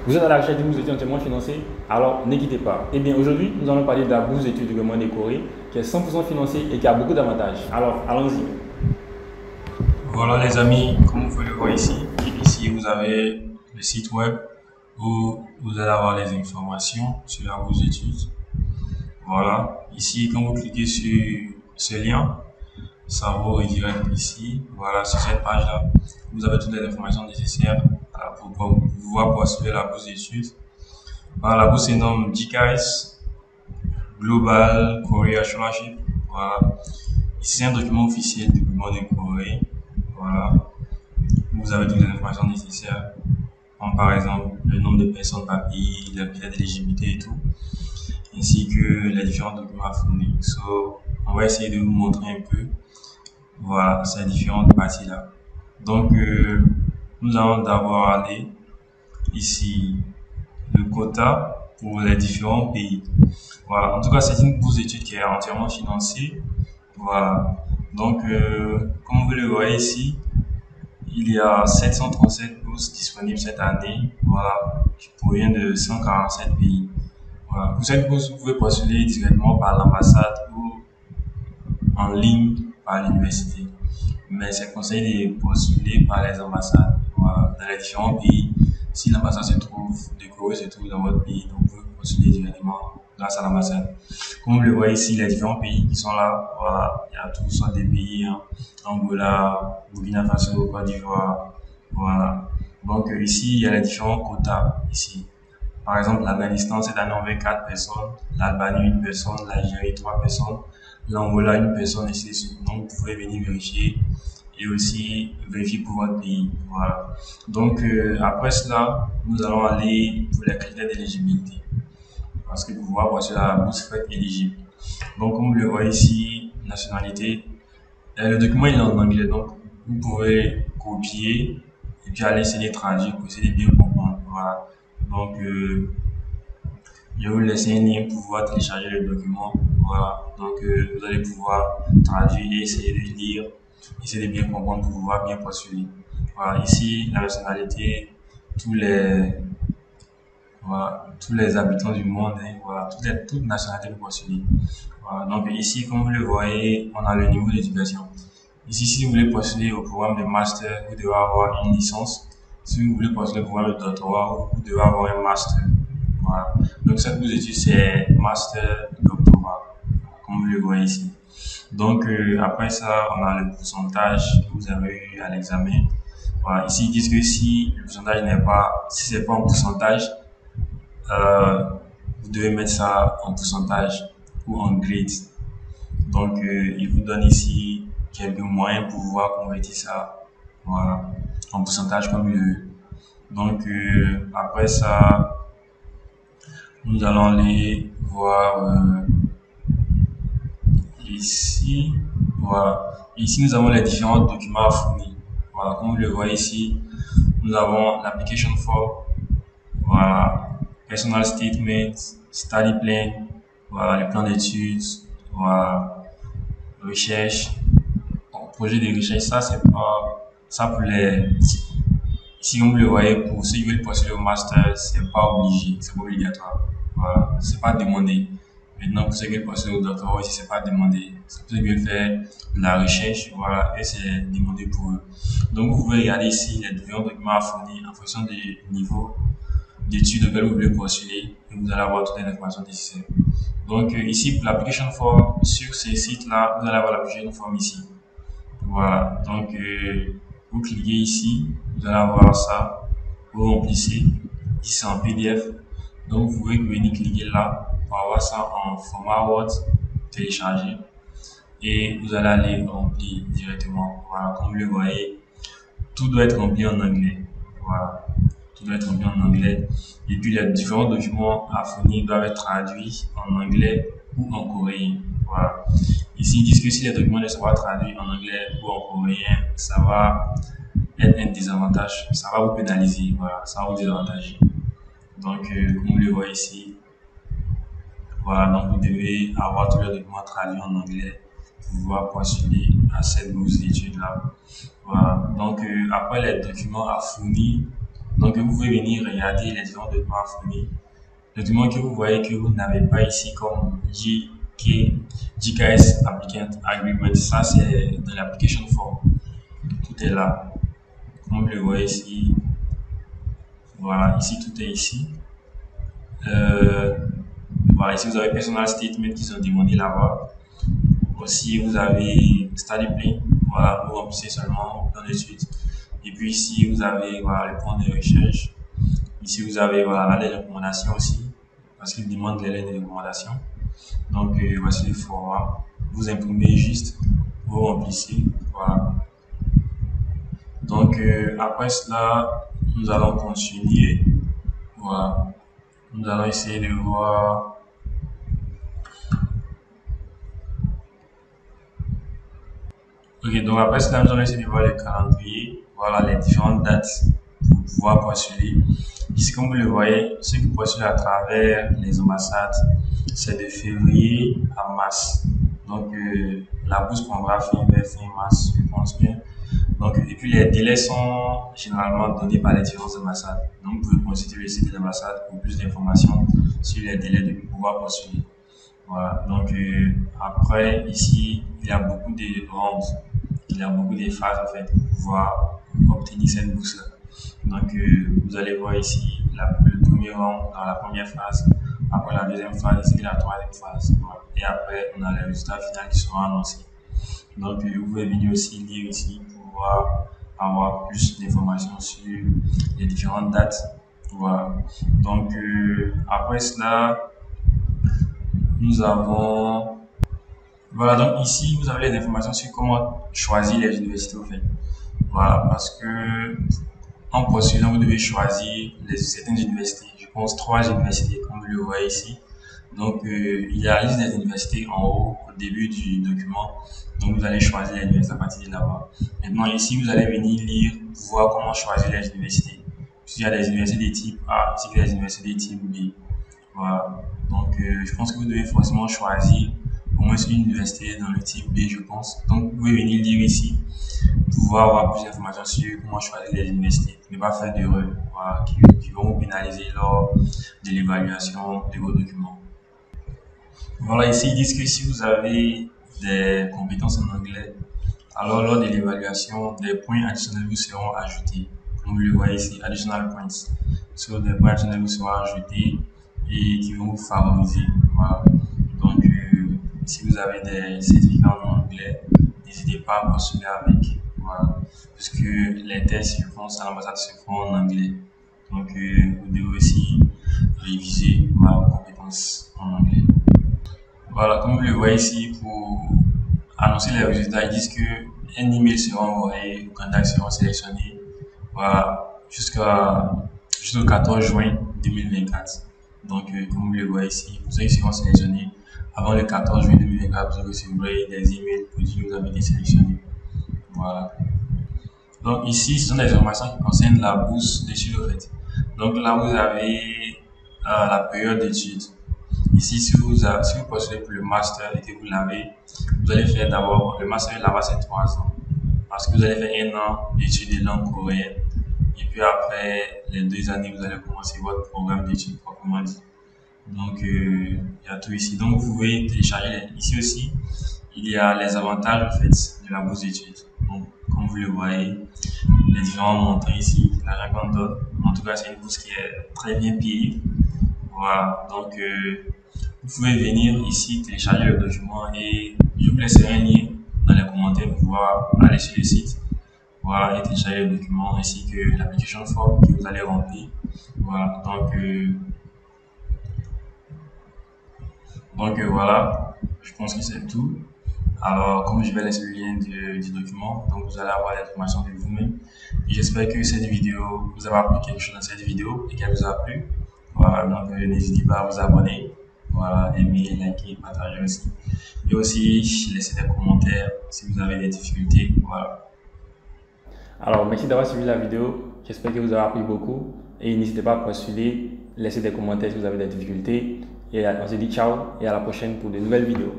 Vous êtes à la recherche d'une bourse d'études entièrement financée? Alors ne quittez pas. Eh bien aujourd'hui, nous allons parler de la bourse d'études du gouvernement de Corée qui est 100% financée et qui a beaucoup d'avantages. Alors allons-y. Voilà les amis, comme vous pouvez le voir ici, vous avez le site web où vous allez avoir les informations sur la bourse d'études. Voilà, ici quand vous cliquez sur ce lien, ça vous redirige ici. Voilà, sur cette page-là, vous avez toutes les informations nécessaires pour pouvoir poursuivre la bourse d'études. Voilà, la bourse se nomme GCAS Global Korea Scholarship. Voilà, ici c'est un document officiel du gouvernement de Corée. Voilà, vous avez toutes les informations nécessaires, comme par exemple le nombre de personnes par pays, la critères d'éligibilité et tout, ainsi que les différents documents à fournir. On va essayer de vous montrer un peu, voilà, ces différentes parties-là. Donc, nous allons d'abord aller ici, le quota pour les différents pays. Voilà, en tout cas, c'est une bourse d'études qui est entièrement financée. Voilà, donc, comme vous le voyez ici, il y a 737 bourses disponibles cette année, voilà, qui proviennent de 147 pays. Voilà. Pour cette bourse, vous pouvez postuler directement par l'ambassade ou en ligne par l'université. Mais c'est conseillé de postuler par les ambassades, voilà, dans les différents pays. Si l'ambassade se trouve, de Corée se trouve dans votre pays, donc vous pouvez postuler directement grâce à l'ambassade. Comme vous le voyez ici, les différents pays qui sont là, voilà, il y a tous sortes de pays, hein, Angola, Burkina Faso, Côte d'Ivoire, voilà. Donc ici, il y a les différents quotas ici. Par exemple, l'Afghanistan, cette année, on veut 4 personnes, l'Albanie, 1 personne, l'Algérie, 3 personnes, l'Angola, 1 personne, et ainsi de suite. Donc, vous pouvez venir vérifier et aussi vérifier pour votre pays. Voilà. Donc, après cela, nous allons aller pour les critères d'éligibilité. Parce que pour pouvoir passer la bourse, il faut être éligible. Donc, comme vous le voyez ici, nationalité, le document il est en anglais, donc vous pouvez copier et puis aller essayer de traduire pour essayer de bien comprendre. Voilà. Donc, je vais vous laisser un lien pour pouvoir télécharger le document. Voilà. Donc, vous allez pouvoir traduire et essayer de lire, essayer de bien comprendre pour pouvoir bien postuler. Voilà. Ici, la nationalité, tous les, voilà, tous les habitants du monde, hein, voilà, toutes nationalités pour postuler. Voilà. Donc, ici, comme vous le voyez, on a le niveau d'éducation. Ici, si vous voulez postuler au programme de master, vous devez avoir une licence. Si vous voulez postuler au programme de doctorat, vous devez avoir un master. Voilà. Donc, cette bourse d'études, c'est master doctorat, comme vous le voyez ici. Donc, après ça, on a le pourcentage que vous avez eu à l'examen. Voilà. Ici, ils disent que si le pourcentage n'est pas, si c'est pas en pourcentage, vous devez mettre ça en pourcentage ou en grade. Donc, ils vous donnent ici quelques moyens pour pouvoir convertir ça, voilà, en pourcentage comme il veut. Donc, après ça, nous allons aller voir ici. Voilà. Ici, nous avons les différents documents à fournir. Voilà, comme vous le voyez ici, nous avons l'application form, voilà, personal statement, study plan, voilà, le plan d'études, voilà, recherche, projet de recherche. Ça, c'est pas, ça pour les, si vous le voyez, pour ceux qui veulent postuler au master, c'est pas obligé, c'est pas obligatoire. Voilà, c'est pas demandé. Maintenant, pour ceux qui veulent postuler au doctorat aussi, c'est pas demandé. C'est pour ceux qui veulent faire de la recherche, voilà, et c'est demandé pour eux. Donc, vous pouvez regarder ici les différents documents à fournir en fonction du niveau d'études auquel vous voulez postuler et vous allez avoir toutes les informations nécessaires. Donc, ici, pour l'application form, sur ces sites-là, vous allez avoir l'application form ici. Voilà, donc vous cliquez ici, vous allez avoir ça, vous remplissez, ici c'est en PDF, donc vous pouvez venir cliquer là pour avoir ça en format Word téléchargé et vous allez aller remplir directement. Voilà, comme vous le voyez, tout doit être rempli en anglais. Voilà, tout doit être rempli en anglais et puis les différents documents à fournir doivent être traduits en anglais ou en coréen. Voilà. Ici, ils disent que si les documents ne sont pas traduits en anglais ou en coréen, ça va être un désavantage. Ça va vous pénaliser. Voilà, ça va vous désavantager. Donc, comme vous le voyez ici, voilà, donc vous devez avoir tous les documents traduits en anglais pour pouvoir postuler à cette bourse d'études-là. Voilà, donc après les documents à fournir, Donc vous pouvez venir regarder les différents documents fournis. Le document que vous voyez que vous n'avez pas ici comme GKS Applicant Agreement, ça c'est dans l'application form. Tout est là. Comme vous le voyez ici, voilà, ici tout est ici. Voilà, ici vous avez personal statement qui sont demandés là-bas. Aussi vous avez study plan, voilà, vous remplissez seulement dans l'étude. Et puis ici vous avez voilà, le point de recherche. Ici vous avez voilà, les recommandations aussi, parce qu'il demande les lettres de recommandation. Donc voici les formats. Vous imprimez juste, vous remplissez, voilà. Donc après cela, nous allons continuer. Voilà. Nous allons essayer de voir. Ok, donc après cela, nous allons essayer de voir le calendrier. Voilà les différentes dates pour pouvoir postuler. Ici, comme vous le voyez, ceux qui postulent à travers les ambassades, c'est de février à mars. Donc la bourse prendra fin vers fin mars, je pense bien. Donc, et puis les délais sont généralement donnés par les différentes ambassades. Donc vous pouvez consulter le site de l'ambassade pour plus d'informations sur les délais de pouvoir postuler. Voilà. Donc après ici, il y a beaucoup de rounds, il y a beaucoup de phases en fait pour pouvoir obtenir cette bourse-là. Donc vous allez voir ici le premier round dans la première phase, après la deuxième phase ici la troisième phase. Voilà. Et après on a les résultats finaux qui seront annoncés. Donc vous pouvez venir aussi lire ici pour pouvoir avoir plus d'informations sur les différentes dates. Voilà. Donc après cela, nous avons voilà, donc ici vous avez les informations sur comment choisir les universités au fait. Voilà, parce que en postulant vous devez choisir certaines universités. Je pense 3 universités comme vous le voyez ici. Donc il y a la liste des universités en haut au début du document. Donc vous allez choisir les universités à partir de là-bas. Maintenant ici vous allez venir lire pour voir comment choisir les universités. Il y a des universités de type A, ici il y a des universités de type B. Voilà. Donc je pense que vous devez forcément choisir au moins une université dans le type B, je pense. Donc vous pouvez venir lire ici pour pouvoir avoir plus d'informations sur comment choisir les universités. Ne pas faire d'erreurs voilà, qui vont vous pénaliser lors de l'évaluation de vos documents. Voilà, ici ils disent que si vous avez des compétences en anglais, alors lors de l'évaluation, des points additionnels vous seront ajoutés. Comme vous le voyez ici, additional points. Sur des points additionnels vous seront ajoutés et qui vont vous favoriser. Voilà. Donc, si vous avez des certificats en anglais, n'hésitez pas à postuler avec. Voilà. Puisque les tests, je pense, à l'ambassade se font en anglais. Donc, vous devez aussi réviser vos compétences en anglais. Voilà, comme vous le voyez ici, pour annoncer les résultats, ils disent qu'un email sera envoyé, les candidats seront sélectionnés voilà, jusqu'au 14 juin 2024. Donc, comme vous le voyez ici, ceux qui seront sélectionnés avant le 14 juin 2024, vous recevrez des emails pour dire que vous avez été sélectionné. Voilà. Donc, ici, ce sont des informations qui concernent la bourse d'études en fait. Donc, là, vous avez la période d'études. Ici, si vous postulez pour le master et que vous l'avez, vous allez faire d'abord, le master là-bas c'est 3 ans. Parce que vous allez faire 1 an d'études de langue coréenne. Et puis après les 2 années, vous allez commencer votre programme d'études proprement dit. Donc, il y a tout ici. Donc, vous pouvez télécharger. Ici aussi, il y a les avantages en fait, de la bourse d'études. Donc, comme vous le voyez, les différents montants ici, l'argent qu'on donne. En tout cas, c'est une bourse qui est très bien payée. Voilà. Donc, vous pouvez venir ici télécharger le document et je vous laisserai un lien dans les commentaires pour pouvoir aller sur le site voilà, et télécharger le document ainsi que l'application form que vous allez remplir. Voilà, donc voilà, je pense que c'est tout. Alors, comme je vais laisser le lien du document, donc vous allez avoir l'information de vous-même. Et j'espère que cette vidéo, vous avez appris quelque chose dans cette vidéo et qu'elle vous a plu. Voilà, donc n'hésitez pas à vous abonner. Voilà, aimer, liker, partager aussi. Et aussi, laissez des commentaires si vous avez des difficultés. Voilà. Alors, merci d'avoir suivi la vidéo. J'espère que vous avez appris beaucoup. Et n'hésitez pas à postuler, laissez des commentaires si vous avez des difficultés. Et on se dit ciao et à la prochaine pour de nouvelles vidéos.